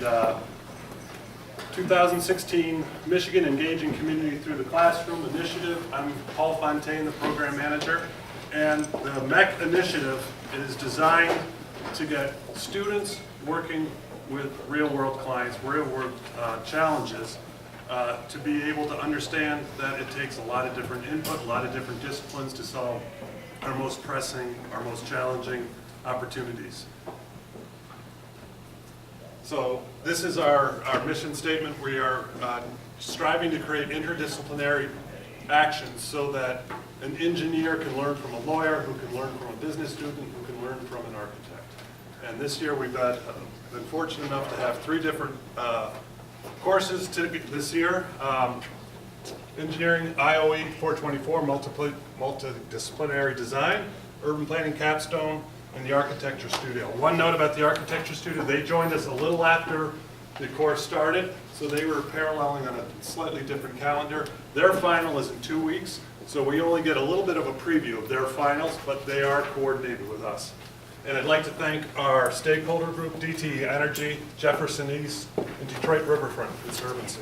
And 2016 Michigan Engaging Community Through the Classroom Initiative. I'm Paul Fontaine, the program manager. And the MEC initiative is designed to get students working with real-world clients, real-world challenges, to be able to understand that it takes a lot of different input, a lot of different disciplines to solve our most pressing, our most challenging opportunities. So this is our mission statement. We are striving to create interdisciplinary actions so that an engineer can learn from a lawyer, who can learn from a business student, who can learn from an architect. And this year we've been fortunate enough to have 3 different courses this year. Engineering IOE 424, multidisciplinary design, urban planning capstone, and the architecture studio. One note about the architecture studio, they joined us a little after the course started, so they were paralleling on a slightly different calendar. Their final is in 2 weeks, so we only get a little bit of a preview of their finals, but they are coordinated with us. And I'd like to thank our stakeholder group, DTE Energy, Jefferson East, and Detroit Riverfront Conservancy.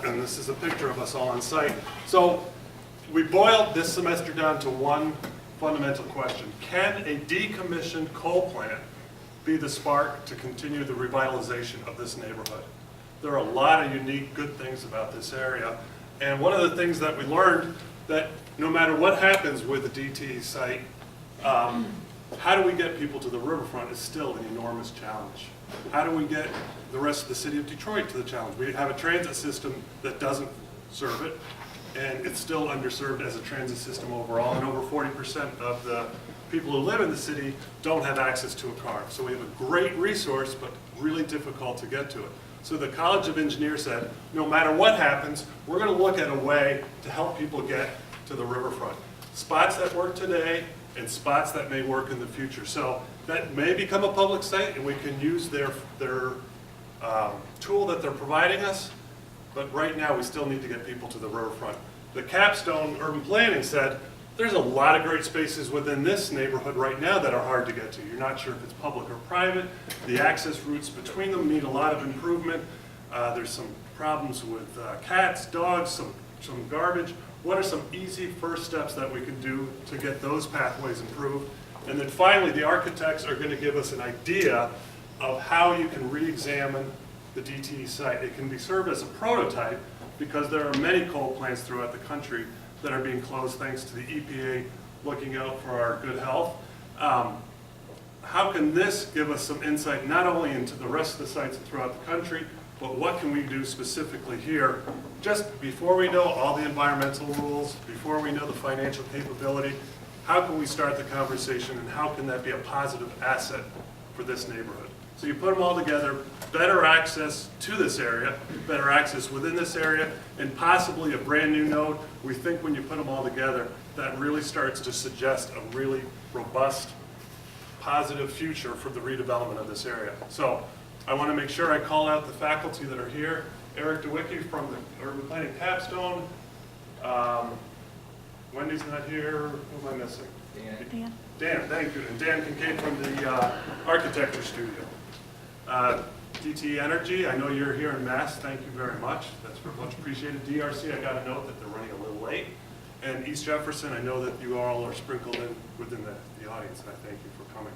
And this is a picture of us all on site. So we boiled this semester down to one fundamental question. Can a decommissioned coal plant be the spark to continue the revitalization of this neighborhood? There are a lot of unique good things about this area. And one of the things that we learned, that no matter what happens with the DTE site, how do we get people to the riverfront is still an enormous challenge. How do we get the rest of the city of Detroit to the challenge? We have a transit system that doesn't serve it, and it's still underserved as a transit system overall, and over 40% of the people who live in the city don't have access to a car. So we have a great resource, but really difficult to get to it. So the College of Engineers said, no matter what happens, we're going to look at a way to help people get to the riverfront. Spots that work today and spots that may work in the future. So that may become a public site, and we can use their tool that they're providing us, but right now we still need to get people to the riverfront. The capstone urban planning said, there's a lot of great spaces within this neighborhood right now that are hard to get to. You're not sure if it's public or private. The access routes between them need a lot of improvement. There's some problems with cats, dogs, some garbage. What are some easy first steps that we can do to get those pathways improved? And then finally, the architects are going to give us an idea of how you can re-examine the DTE site. It can be served as a prototype because there are many coal plants throughout the country that are being closed thanks to the EPA looking out for our good health. How can this give us some insight not only into the rest of the sites throughout the country, but what can we do specifically here, just before we know all the environmental rules, before we know the financial capability, how can we start the conversation, and how can that be a positive asset for this neighborhood? So you put them all together, better access to this area, better access within this area, and possibly a brand new node. We think when you put them all together, that really starts to suggest a really robust, positive future for the redevelopment of this area. So I want to make sure I call out the faculty that are here. Eric DeWicki from the Urban Planning Capstone. Wendy's not here. Who am I missing? Dan, thank you. And Dan Kincaid from the Architecture Studio. DTE Energy, I know you're here in Mass. Thank you very much. That's much appreciated. DRC, I got a note that they're running a little late. And East Jefferson, I know that you all are sprinkled in within the audience, and I thank you for coming.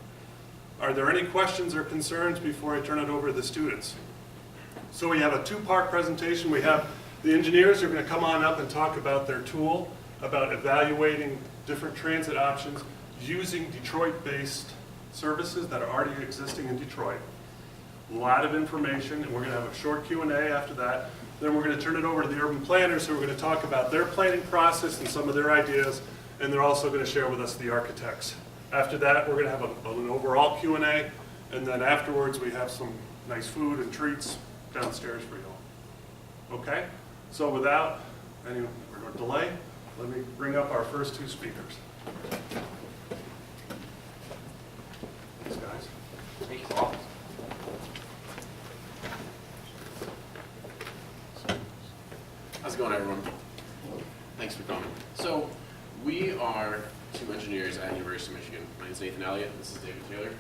Are there any questions or concerns before I turn it over to the students? So we have a 2-part presentation. We have the engineers who are going to come on up and talk about their tool, about evaluating different transit options using Detroit-based services that are already existing in Detroit. A lot of information, and we're going to have a short Q&A after that. Then we're going to turn it over to the urban planners who are going to talk about their planning process and some of their ideas, and they're also going to share with us the architects. After that, we're going to have an overall Q&A, and then afterwards we have some nice food and treats downstairs for you all. Okay? So without any delay, let me bring up our first 2 speakers. Thanks, guys. Thank you, Paul. How's it going, everyone? Thanks for coming. So, we are 2 engineers at University of Michigan. My name is Nathan Elliott. This is David Taylor.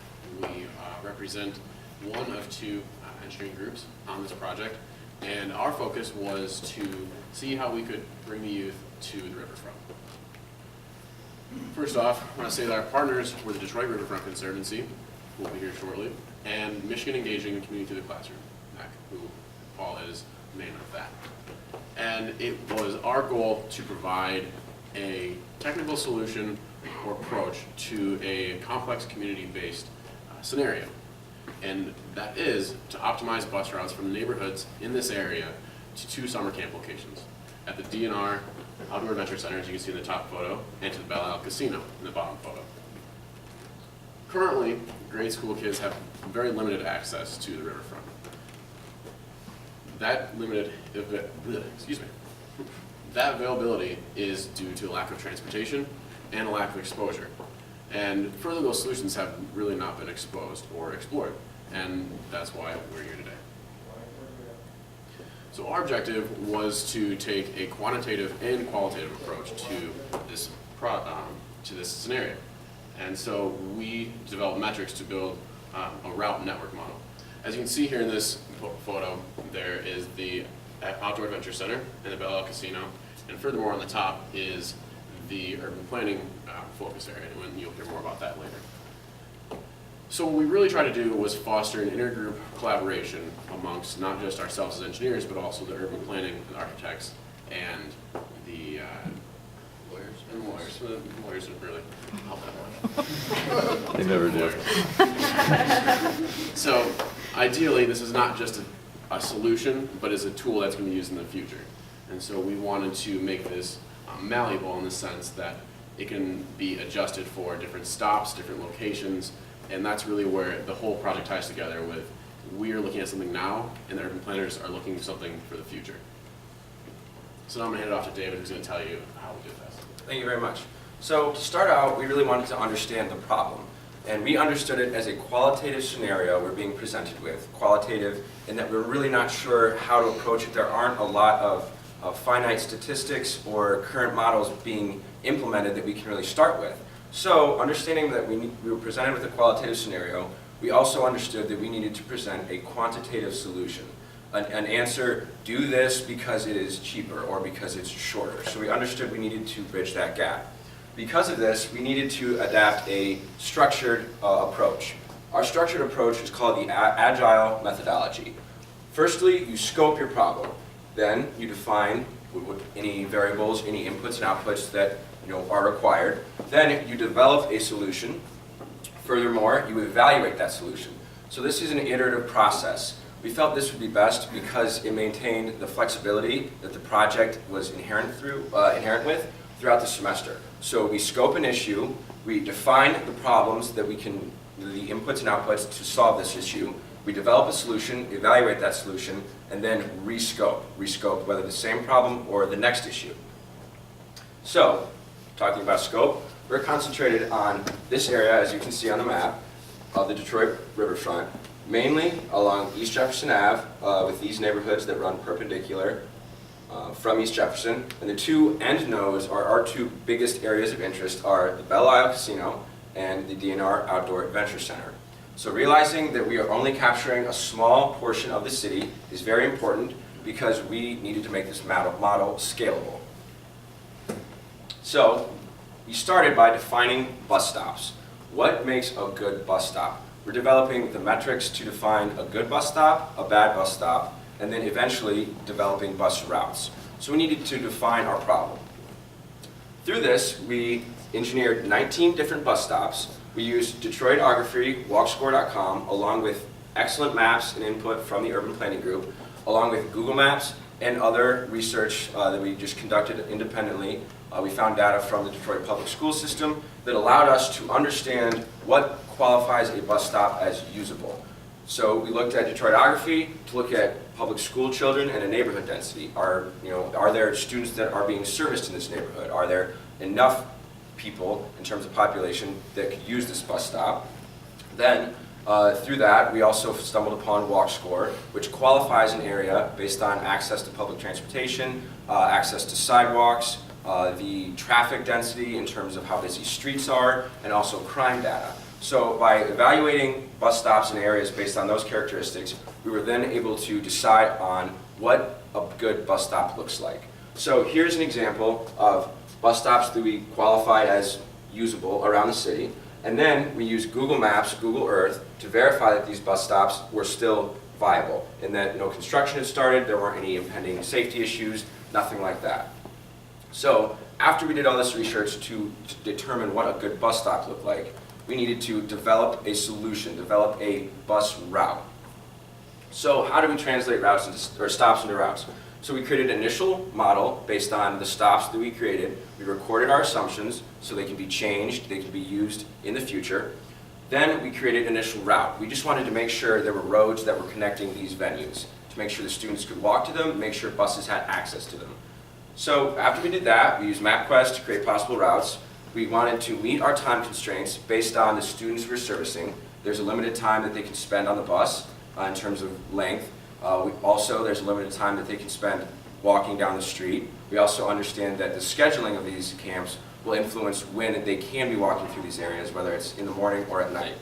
We represent one of two engineering groups on this project, and our focus was to see how we could bring the youth to the riverfront. First off, I want to say that our partners were the Detroit Riverfront Conservancy, who will be here shortly, and Michigan Engaging the Community Through the Classroom, MAC, who Paul is the name of that. And it was our goal to provide a technical solution or approach to a complex community-based scenario. And that is to optimize bus routes from the neighborhoods in this area to two summer camp locations, at the DNR Outdoor Adventure Center, as you can see in the top photo, and to the Belle Isle Casino in the bottom photo. Currently, grade school kids have very limited access to the riverfront. That that availability is due to a lack of transportation and a lack of exposure. And further, those solutions have really not been exposed or explored, and that's why we're here today. So our objective was to take a quantitative and qualitative approach to this scenario. And so we developed metrics to build a route network model. As you can see here in this photo, there is the Outdoor Adventure Center and the Belle Isle Casino, and furthermore on the top is the urban planning focus area, and you'll hear more about that later. So what we really tried to do was foster an intergroup collaboration amongst not just ourselves as engineers, but also the urban planning and architects and the lawyers. The lawyers didn't really help that much. They never do. So ideally, this is not just a solution, but is a tool that's going to be used in the future. And so we wanted to make this malleable in the sense that it can be adjusted for different stops, different locations, and that's really where the whole project ties together with we are looking at something now, and the urban planners are looking at something for the future. So now I'm going to hand it off to David, who's going to tell you how we did this. Thank you very much. So to start out, we really wanted to understand the problem. And we understood it as a qualitative scenario we're being presented with. Qualitative in that we're really not sure how to approach it. There aren't a lot of finite statistics or current models being implemented that we can really start with. So understanding that we were presented with a qualitative scenario, we also understood that we needed to present a quantitative solution. An answer, do this because it is cheaper or because it's shorter. So we understood we needed to bridge that gap. Because of this, we needed to adapt a structured approach. Our structured approach is called the Agile methodology. Firstly, you scope your problem. Then you define any variables, any inputs and outputs that are required. Then you develop a solution. Furthermore, you evaluate that solution. So this is an iterative process. We felt this would be best because it maintained the flexibility that the project was inherent with throughout the semester. So we scope an issue, we define the problems that the inputs and outputs to solve this issue, we develop a solution, evaluate that solution, and then rescope whether the same problem or the next issue. So, talking about scope, we're concentrated on this area, as you can see on the map, of the Detroit riverfront, mainly along East Jefferson Ave, with these neighborhoods that run perpendicular from East Jefferson. And the two end nodes, or our two biggest areas of interest, are the Belle Isle Casino and the DNR Outdoor Adventure Center. So realizing that we are only capturing a small portion of the city is very important because we needed to make this model scalable. So we started by defining bus stops. What makes a good bus stop? We're developing the metrics to define a good bus stop, a bad bus stop, and then eventually developing bus routes. So we needed to define our problem. Through this, we engineered 19 different bus stops. We used Detroitography, Walkscore.com, along with excellent maps and input from the Urban Planning Group, along with Google Maps and other research that we just conducted independently. We found data from the Detroit Public School System that allowed us to understand what qualifies a bus stop as usable. So we looked at Detroitography to look at public school children and a neighborhood density. Are there students that are being serviced in this neighborhood? Are there enough people in terms of population that could use this bus stop? Then through that, we also stumbled upon Walkscore, which qualifies an area based on access to public transportation, access to sidewalks, the traffic density in terms of how busy streets are, and also crime data. So by evaluating bus stops in areas based on those characteristics, we were then able to decide on what a good bus stop looks like. So here's an example of bus stops that we qualified as usable around the city, and then we used Google Maps, Google Earth to verify that these bus stops were still viable and that no construction had started, there weren't any impending safety issues, nothing like that. So after we did all this research to determine what a good bus stop looked like, we needed to develop a solution, develop a bus route. So how do we translate routes into, or stops into routes? So we created an initial model based on the stops that we created. We recorded our assumptions so they can be changed, they can be used in the future. Then we created an initial route. We just wanted to make sure there were roads that were connecting these venues, to make sure the students could walk to them, make sure buses had access to them. So after we did that, we used MapQuest to create possible routes. We wanted to meet our time constraints based on the students we're servicing. There's a limited time that they can spend on the bus in terms of length. There's a limited time that they can spend walking down the street. We also understand that the scheduling of these camps will influence when they can be walking through these areas, whether it's in the morning or at night.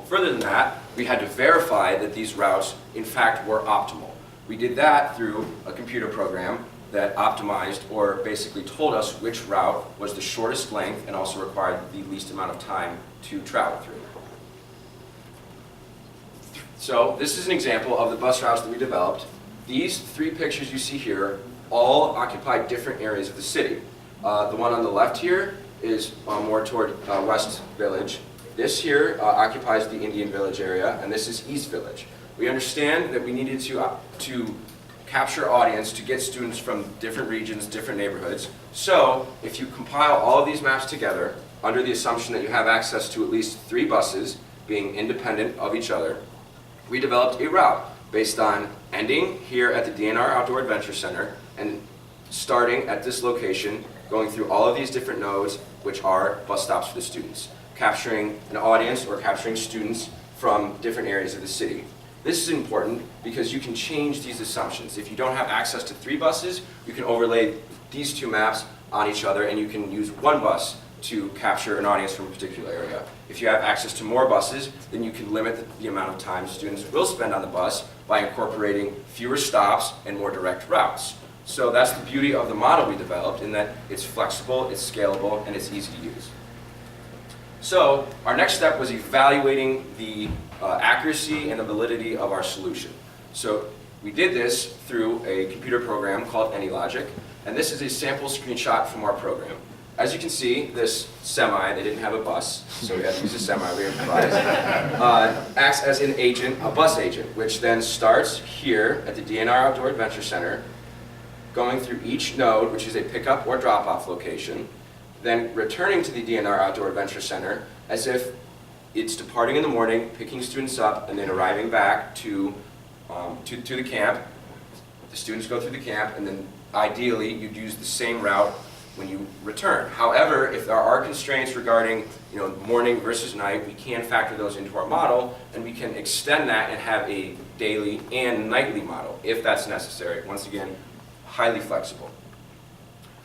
Further than that, we had to verify that these routes, in fact, were optimal. We did that through a computer program that optimized, or basically told us which route was the shortest length and also required the least amount of time to travel through. So this is an example of the bus routes that we developed. These three pictures you see here all occupy different areas of the city. The one on the left here is more toward West Village. This here occupies the Indian Village area, and this is East Village. We understand that we needed to capture audience to get students from different regions, different neighborhoods. So if you compile all of these maps together, under the assumption that you have access to at least 3 buses being independent of each other, we developed a route based on ending here at the DNR Outdoor Adventure Center and starting at this location, going through all of these different nodes, which are bus stops for the students, capturing an audience or capturing students from different areas of the city. This is important because you can change these assumptions. If you don't have access to 3 buses, you can overlay these 2 maps on each other and you can use 1 bus to capture an audience from a particular area. If you have access to more buses, then you can limit the amount of time students will spend on the bus by incorporating fewer stops and more direct routes. So that's the beauty of the model we developed, in that it's flexible, it's scalable, and it's easy to use. So our next step was evaluating the accuracy and the validity of our solution. So we did this through a computer program called AnyLogic, and this is a sample screenshot from our program. As you can see, this semi, they didn't have a bus, so we had to use a semi, we improvised, acts as an agent, a bus agent, which then starts here at the DNR Outdoor Adventure Center, going through each node, which is a pickup or drop-off location, then returning to the DNR Outdoor Adventure Center as if it's departing in the morning, picking students up, and then arriving back to the camp. The students go through the camp, and then ideally you'd use the same route when you return. However, if there are constraints regarding morning versus night, we can factor those into our model, and we can extend that and have a daily and nightly model if that's necessary. Once again, highly flexible.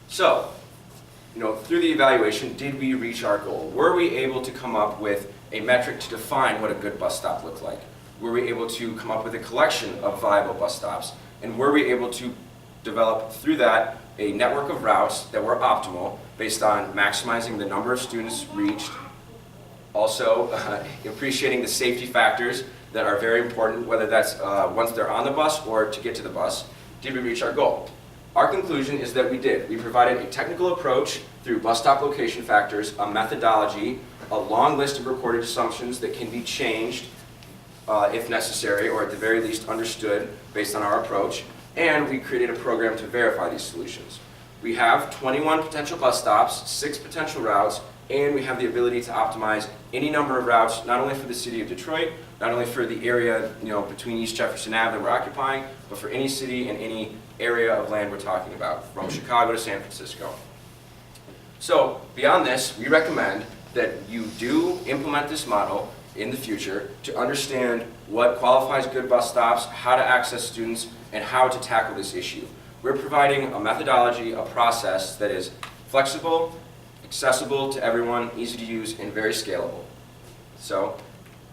So, through the evaluation, did we reach our goal? Were we able to come up with a metric to define what a good bus stop looked like? Were we able to come up with a collection of viable bus stops? And were we able to develop through that a network of routes that were optimal based on maximizing the number of students reached, also appreciating the safety factors that are very important, whether that's once they're on the bus or to get to the bus? Did we reach our goal? Our conclusion is that we did. We provided a technical approach through bus stop location factors, a methodology, a long list of recorded assumptions that can be changed if necessary, or at the very least understood based on our approach, and we created a program to verify these solutions. We have 21 potential bus stops, 6 potential routes, and we have the ability to optimize any number of routes, not only for the city of Detroit, not only for the area between East Jefferson Ave that we're occupying, but for any city and any area of land we're talking about, from Chicago to San Francisco. So beyond this, we recommend that you do implement this model in the future to understand what qualifies good bus stops, how to access students, and how to tackle this issue. we're providing a methodology, a process that is flexible, accessible to everyone, easy to use, and very scalable. So,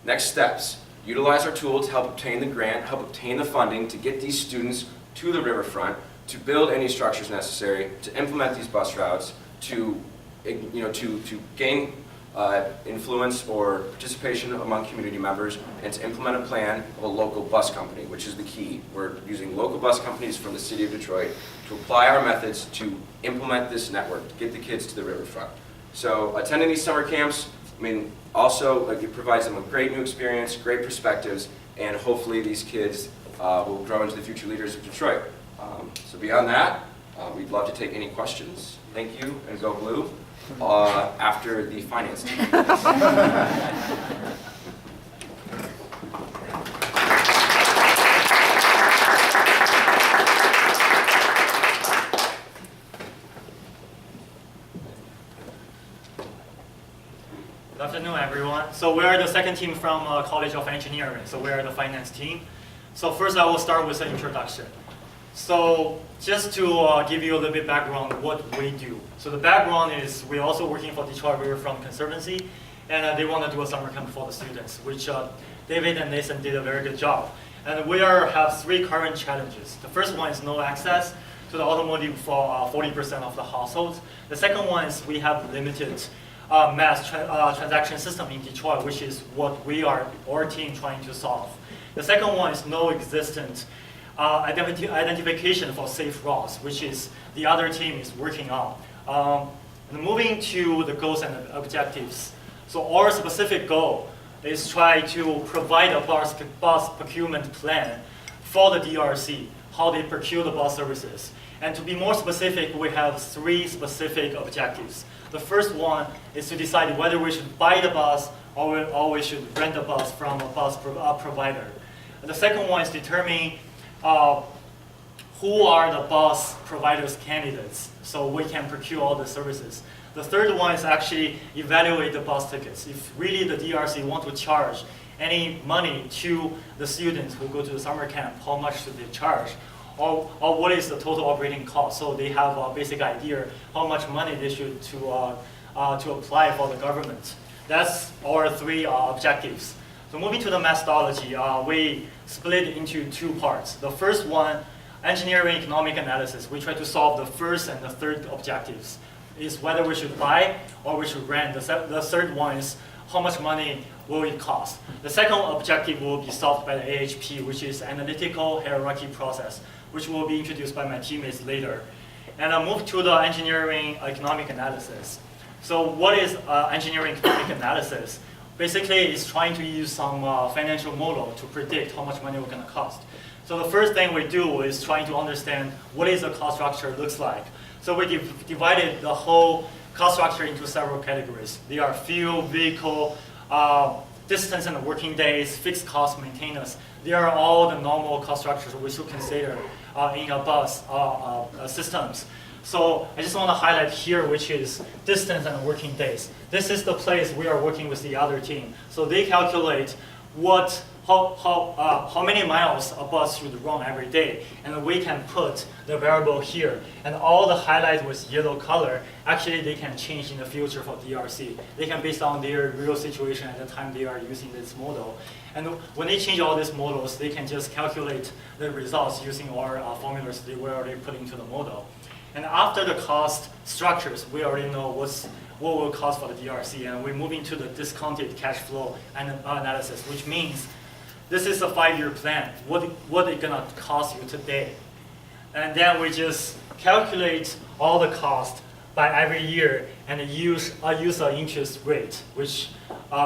next steps. Utilize our tool to help obtain the grant, help obtain the funding to get these students to the riverfront, to build any structures necessary, to implement these bus routes, to gain influence or participation among community members, and to implement a plan of a local bus company, which is the key. We're using local bus companies from the city of Detroit to apply our methods to implement this network, to get the kids to the riverfront. So attending these summer camps, also it provides them a great new experience, great perspectives, and hopefully these kids will grow into the future leaders of Detroit. So beyond that, we'd love to take any questions. Thank you, and go blue. After the finance team. Good afternoon, everyone. So we are the second team from College of Engineering. So we are the finance team. So first I will start with an introduction. So just to give you a little bit background on what we do. So the background is we're also working for Detroit Riverfront Conservancy, and they want to do a summer camp for the students, which David and Nathan did a very good job. And we have 3 current challenges. The first one is no access to the automotive for 40% of the households. The second one is we have limited mass transaction system in Detroit, which is what our team trying to solve. The second one is no existent identification for safe routes, which is the other team is working on. Moving to the goals and objectives. So our specific goal is try to provide a bus procurement plan for the DRC, how they procure the bus services. And to be more specific, we have 3 specific objectives. The first one is to decide whether we should buy the bus or we should rent the bus from a bus provider. And the second one is determine who are the bus providers candidates so we can procure all the services. The third one is actually evaluate the bus tickets. If really the DRC want to charge any money to the students who go to the summer camp, how much should they charge? Or what is the total operating cost? So they have a basic idea how much money they should to apply for the government. That's our 3 objectives. So moving to the methodology, we split it into 2 parts. The first one, engineering economic analysis. We try to solve the first and the third objectives. Is whether we should buy or we should rent. The third one is how much money will it cost. The second objective will be solved by the AHP, which is analytical hierarchy process, which will be introduced by my teammates later. And I'll move to the engineering economic analysis. So what is engineering economic analysis? Basically, it's trying to use some financial model to predict how much money we're going to cost. So the first thing we do is trying to understand what is the cost structure looks like. So we divided the whole cost structure into several categories. They are fuel, vehicle, distance and working days, fixed cost maintenance. They are all the normal cost structures we should consider in a bus systems. So I just want to highlight here, which is distance and working days. This is the place we are working with the other team. So they calculate how many miles a bus should run every day, and we can put the variable here. And all the highlights with yellow color, actually they can change in the future for DRC. They can based on their real situation at the time they are using this model. And when they change all these models, they can just calculate the results using our formulas they were already put into the model. And after the cost structures, we already know what will cost for the DRC, and we move into the discounted cash flow analysis, which means this is a 5-year plan. What it gonna cost you today? And then we just calculate all the cost by every year and use an interest rate, which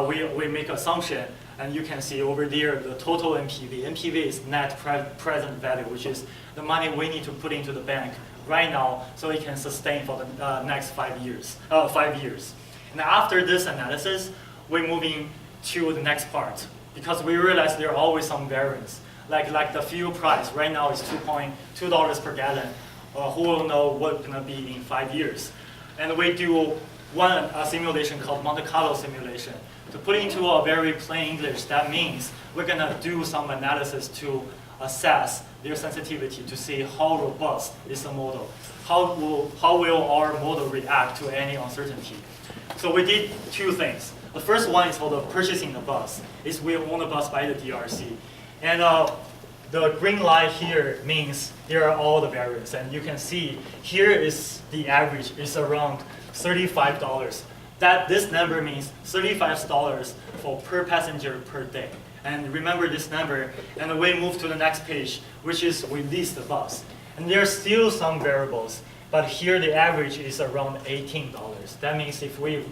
we make assumption. And you can see over there the total NPV. NPV is net present value, which is the money we need to put into the bank right now so it can sustain for the next 5 years. And after this analysis, we're moving to the next part because we realize there are always some variance. Like the fuel price right now is $2 per gallon. Who will know what's gonna be in 5 years? And we do a simulation called Monte Carlo simulation. To put into a very plain English, that means we're gonna do some analysis to assess their sensitivity to see how robust is the model, how will our model react to any uncertainty. So we did two things. The first one is for the purchasing the bus. Is we own the bus by the DRC. And the green line here means here are all the variants. And you can see here is the average is around $35. This number means $35 for per passenger per day. And remember this number, and we move to the next page, which is we lease the bus. And there are still some variables, but here the average is around $18. That means if we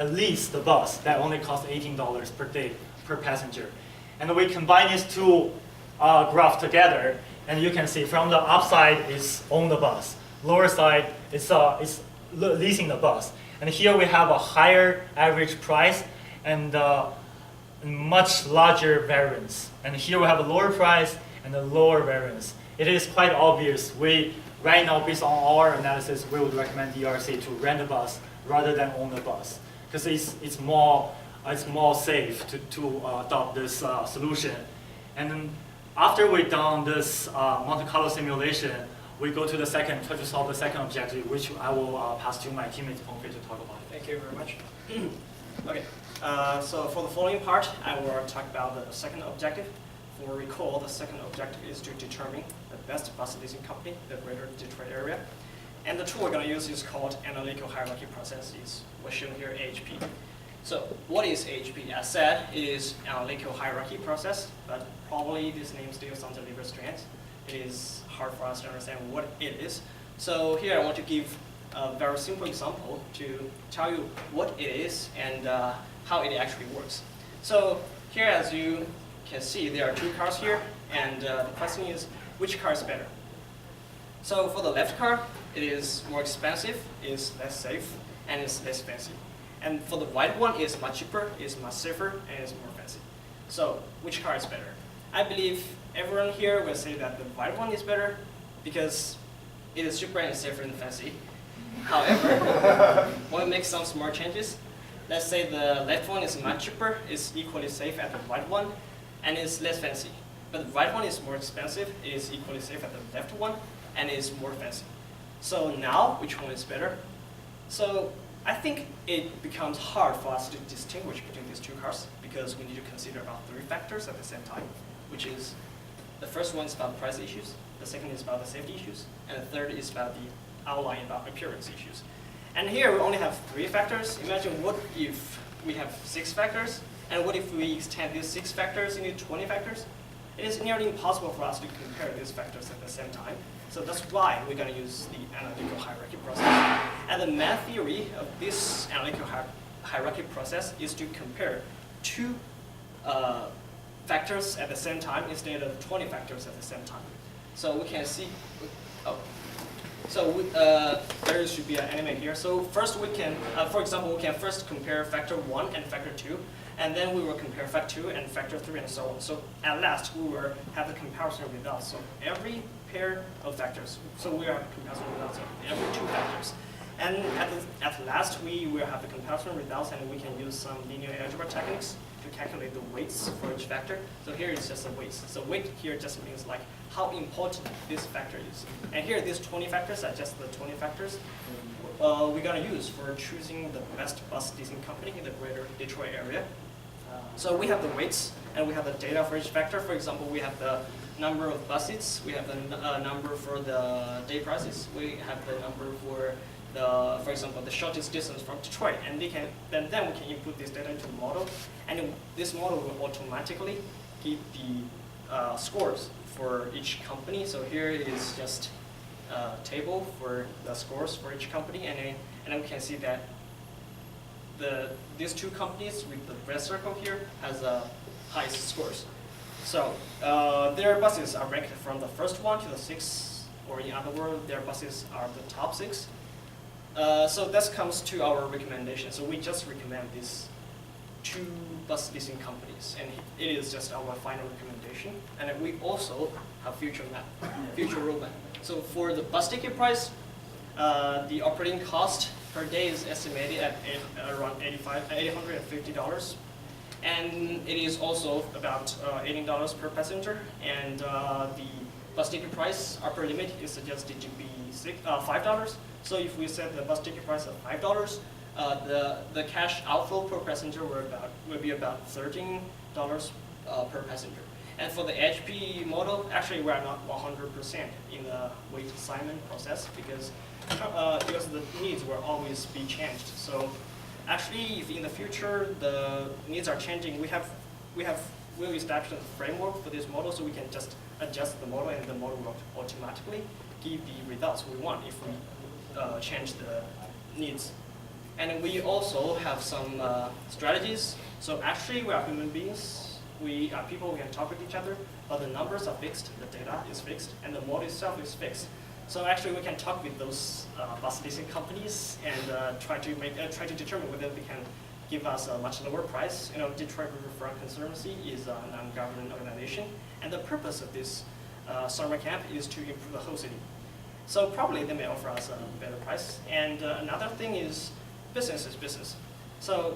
lease the bus, that only costs $18 per day per passenger. And we combine these two graphs together, and you can see from the upside is own the bus, lower side is leasing the bus. And here we have a higher average price and much larger variance. And here we have a lower price and a lower variance. It is quite obvious. Right now, based on our analysis, we would recommend DRC to rent a bus rather than own the bus, because it's more safe to adopt this solution. And then after we've done this Monte Carlo simulation, we go to try to solve the second objective, which I will pass to my teammate Pengfei to talk about. Thank you very much. Okay, so for the following part, I will talk about the second objective. For recall, the second objective is to determine the best bus leasing company in the greater Detroit area. And the tool we're going to use is called Analytical Hierarchy Process. Is what's shown here, AHP. So what is AHP? As said, it is Analytical Hierarchy Process, but probably this name still sounds a little bit strange. It is hard for us to understand what it is. So here I want to give a very simple example to tell you what it is and how it actually works. So here, as you can see, there are two cars here, and the question is, which car is better? So for the left car, it is more expensive, is less safe, and is less fancy. And for the right one, it's much cheaper, is much safer, and is more fancy. So which car is better? I believe everyone here will say that the right one is better because it is cheaper and safer and fancy. However, when we make some small changes, let's say the left one is much cheaper, is equally safe as the right one, and is less fancy. But the right one is more expensive, it is equally safe as the left one, and is more fancy. So now, which one is better? So I think it becomes hard for us to distinguish between these two cars because we need to consider about three factors at the same time, which is the first one is about price issues, the second is about the safety issues, and the third is about the outline about appearance issues. And here we only have three factors. Imagine what if we have 6 factors, and what if we extend these 6 factors into 20 factors? It is nearly impossible for us to compare these factors at the same time. So that's why we're going to use the analytical hierarchy process. And the main theory of this analytical hierarchy process is to compare 2 factors at the same time instead of 20 factors at the same time. So we can see, there should be an animate here. So first we can, for example, we can first compare factor 1 and factor 2, and then we will compare factor 2 and factor 3 and so on. So at last we will have the comparison results. So every pair of factors. So we are comparison results of every 2 factors. And at last we will have the comparison results, and we can use some linear algebra techniques to calculate the weights for each factor. So here it's just the weights. So weight here just means like how important this factor is. And here these 20 factors are just the 20 factors we're going to use for choosing the best bus leasing company in the greater Detroit area. So we have the weights and we have the data for each factor. For example, we have the number of bus seats, we have the number for the day prices, we have the number for example, the shortest distance from Detroit, and then we can input this data into a model, and this model will automatically give the scores for each company. So here it is just a table for the scores for each company, and then we can see that these 2 companies with the red circle here has the highest scores. So their buses are ranked from the first one to the 6th, or in other words, their buses are the top 6. So this comes to our recommendation. So we just recommend these 2 bus leasing companies, and it is just our final recommendation. And then we also have future roadmap. So for the bus ticket price, the operating cost per day is estimated at around $850. And and it is also about $18 per passenger, and the bus ticket price upper limit is suggested to be $5. So if we set the bus ticket price at $5, the cash outflow per passenger will be about $13 per passenger. And for the HP model, actually we are not 100% in the weight assignment process because the needs will always be changed. So actually, if in the future the needs are changing, we'll establish a framework for this model, so we can just adjust the model, and the model will automatically give the results we want if we change the needs. And we also have some strategies. So actually, we are human beings. We are people, we can talk with each other, but the numbers are fixed, the data is fixed, and the model itself is fixed. So actually, we can talk with those bus leasing companies and try to determine whether they can give us a much lower price. You know, Detroit Riverfront Conservancy is a non-government organization, and the purpose of this summer camp is to improve the whole city. So probably they may offer us a better price. And another thing is business is business. So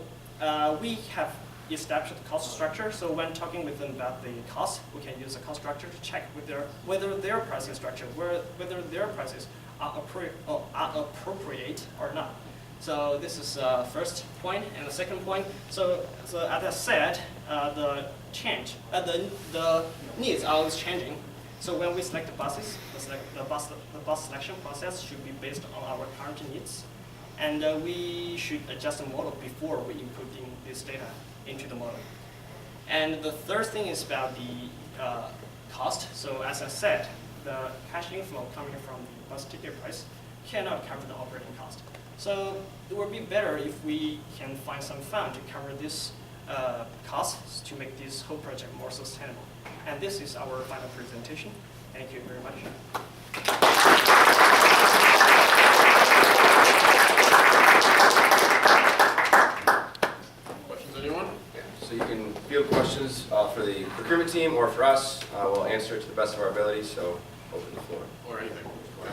we have established the cost structure. So when talking with them about the cost, we can use the cost structure to check whether their pricing structure, whether their prices are appropriate or not. So this is first point, and the second point. So as I said, the needs are always changing. So when we select the buses, the bus selection process should be based on our current needs, and we should adjust the model before we inputting this data into the model. And the third thing is about the cost. So as I said, the cash inflow coming from the bus ticket price cannot cover the operating cost. So it would be better if we can find some fund to cover this costs to make this whole project more sustainable. And this is our final presentation. Thank you very much. Questions, anyone? So you can field questions for the procurement team or for us. We'll answer it to the best of our ability, so open the floor. Or anything.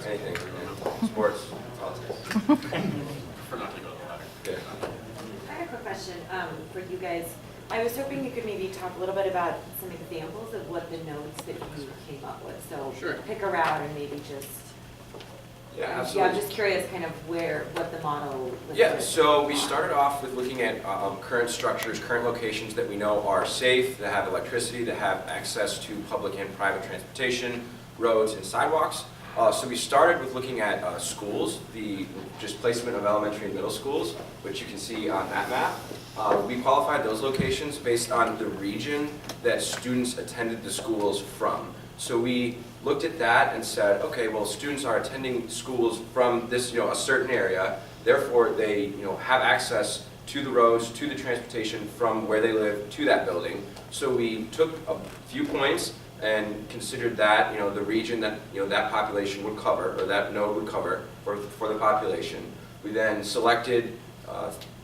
Anything, yeah. Sports, politics. Prefer not to go to the ladder. Yeah. I have a quick question for you guys. I was hoping you could maybe talk a little bit about some examples of what the notes that you came up with. So Sure. pick a route and maybe just. Yeah, Yeah, absolutely. I'm just curious kind of what the model. Yeah, so we started off with looking at current structures, current locations that we know are safe, that have electricity, that have access to public and private transportation, roads and sidewalks. So we started with looking at schools, the just placement of elementary and middle schools, which you can see on that map. We qualified those locations based on the region that students attended the schools from. So we looked at that and said, okay, well, students are attending schools from this, a certain area, therefore they, have access to the roads, to the transportation from where they live to that building. So we took a few points and considered that, the region that, that population would cover, or that node would cover for the population. We then selected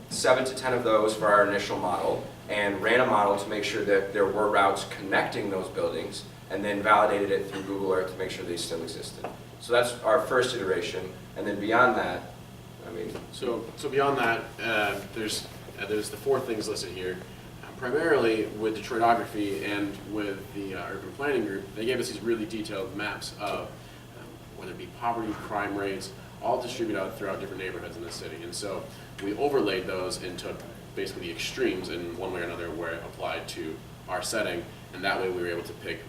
7 to 10 of those for our initial model and ran a model to make sure that there were routes connecting those buildings, and then validated it through Google Earth to make sure they still existed. So that's our first iteration, and then beyond that, So beyond that, there's the 4 things listed here. Primarily with Detroitography and with the urban planning group, they gave us these really detailed maps of whether it be poverty, crime rates, all distributed out throughout different neighborhoods in the city. And so we overlaid those and took basically the extremes in one way or another where it applied to our setting, and that way we were able to pick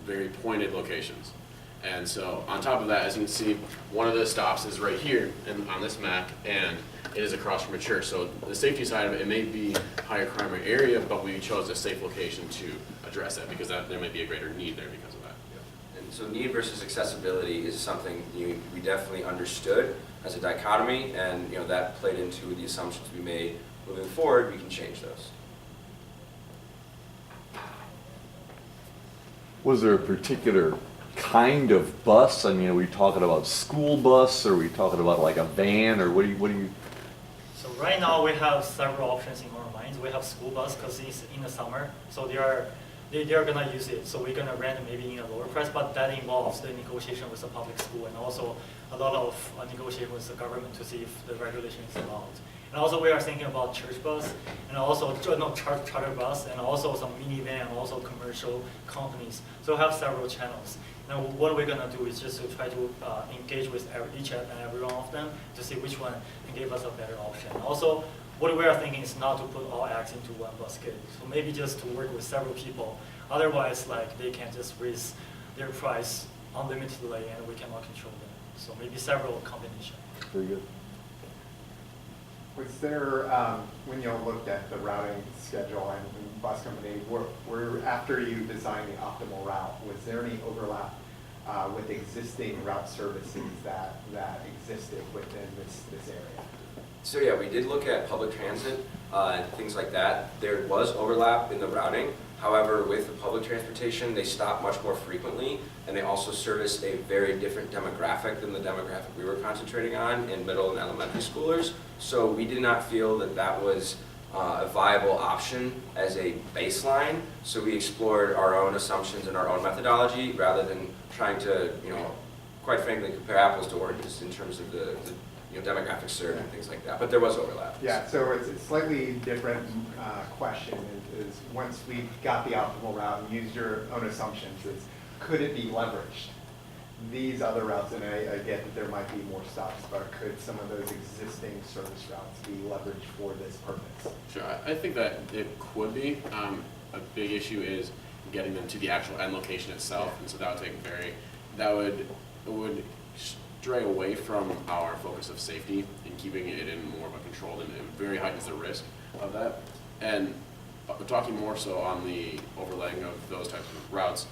very pointed locations. And so on top of that, as you can see, one of the stops is right here on this map, and it is across from a church. So the safety side of it, it may be higher crime rate area, but we chose a safe location to address that because there may be a greater need there because of that. and so need versus accessibility is something we definitely understood as a dichotomy, and that played into the assumptions we made. Moving forward, we can change those. Was there a particular kind of bus? I mean, are we talking about school bus, or are we talking about like a van, or what do you? So right now we have several options in our minds. We have school bus because it's in the summer, so they are gonna use it. So we're gonna rent maybe in a lower price, but that involves the negotiation with the public school and also a lot of negotiation with the government to see if the regulation is allowed. And also we are thinking about church bus, and also charter bus, and also some minivan, and also commercial companies. So we have several channels. Now what we're gonna do is just to try to engage with each and every one of them to see which one can give us a better option. Also, what we are thinking is not to put all eggs into one basket. So maybe just to work with several people. Otherwise, like they can just raise their price unlimitedly, and we cannot control them. So maybe several combinations. Very good. Was there, when you all looked at the routing schedule and bus company, were after you designed the optimal route, was there any overlap with existing route services that existed within this area? So yeah, we did look at public transit and things like that. There was overlap in the routing. However, with the public transportation, they stop much more frequently, and they also service a very different demographic than the demographic we were concentrating on in middle and elementary schoolers. So we did not feel that that was a viable option as a baseline. So we explored our own assumptions and our own methodology rather than trying to, quite frankly, compare apples to oranges in terms of the demographic served and things like that. But there was overlap. Yeah, so it's a slightly different question is once we got the optimal route and used your own assumptions, is could it be leveraged? These other routes, and I get that there might be more stops, but could some of those existing service routes be leveraged for this purpose? Sure, I think that it could be. A big issue is getting them to the actual end location itself, and so that would stray away from our focus of safety and keeping it in more of a controlled and very heightens the risk of that. And talking more so on the overlaying of those types of routes,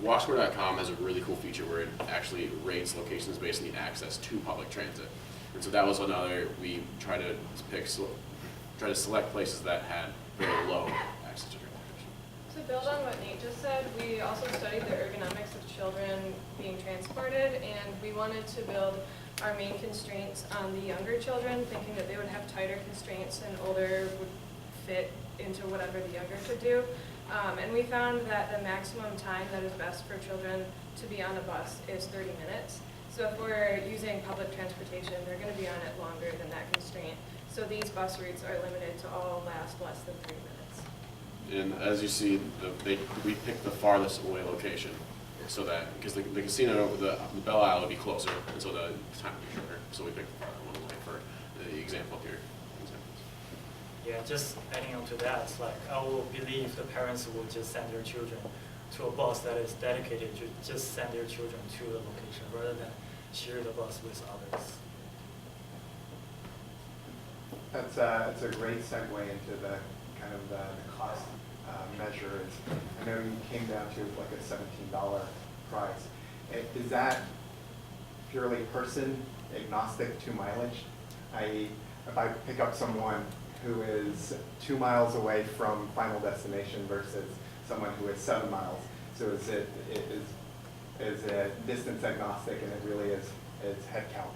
Walksquare.com has a really cool feature where it actually rates locations based on the access to public transit. And so that was another, we try to select places that had very low access to transportation. To build on what Nate just said, we also studied the ergonomics of children being transported, and we wanted to build our main constraints on the younger children, thinking that they would have tighter constraints and older would fit into whatever the younger could do. And we found that the maximum time that is best for children to be on a bus is 30 minutes. So if we're using public transportation, they're going to be on it longer than that constraint. So these bus routes are limited to all last less than 3 minutes. And as you see, we picked the farthest away location, so that because the casino, the Belle Isle would be closer, and so the time would be shorter. So we picked the farther one away for the example here. Yeah, just adding on to that, it's like I will believe the parents will just send their children to a bus that is dedicated to just send their children to the location rather than share the bus with others. That's a great segue into the kind of the cost measure. I know you came down to like a $17 price. Is that purely person agnostic to mileage? I.e., if I pick up someone who is 2 miles away from final destination versus someone who is 7 miles, so is it distance agnostic, and it really is head count,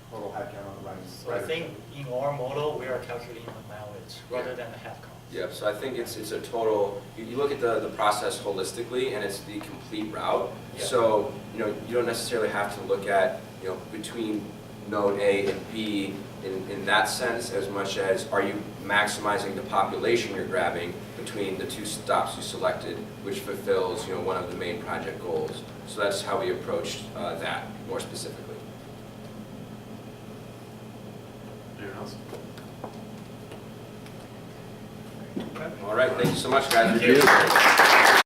total head count on the riding? So I think in our model, we are calculating the mileage rather than the head count. Yeah, so I think it's a total, you look at the process holistically, and it's the complete route. Yeah. So, you don't necessarily have to look at, between node A and B in that sense, as much as are you maximizing the population you're grabbing between the two stops you selected, which fulfills, one of the main project goals. So that's how we approached that more specifically. Anyone else? All right, thank you so much, guys. Thank you.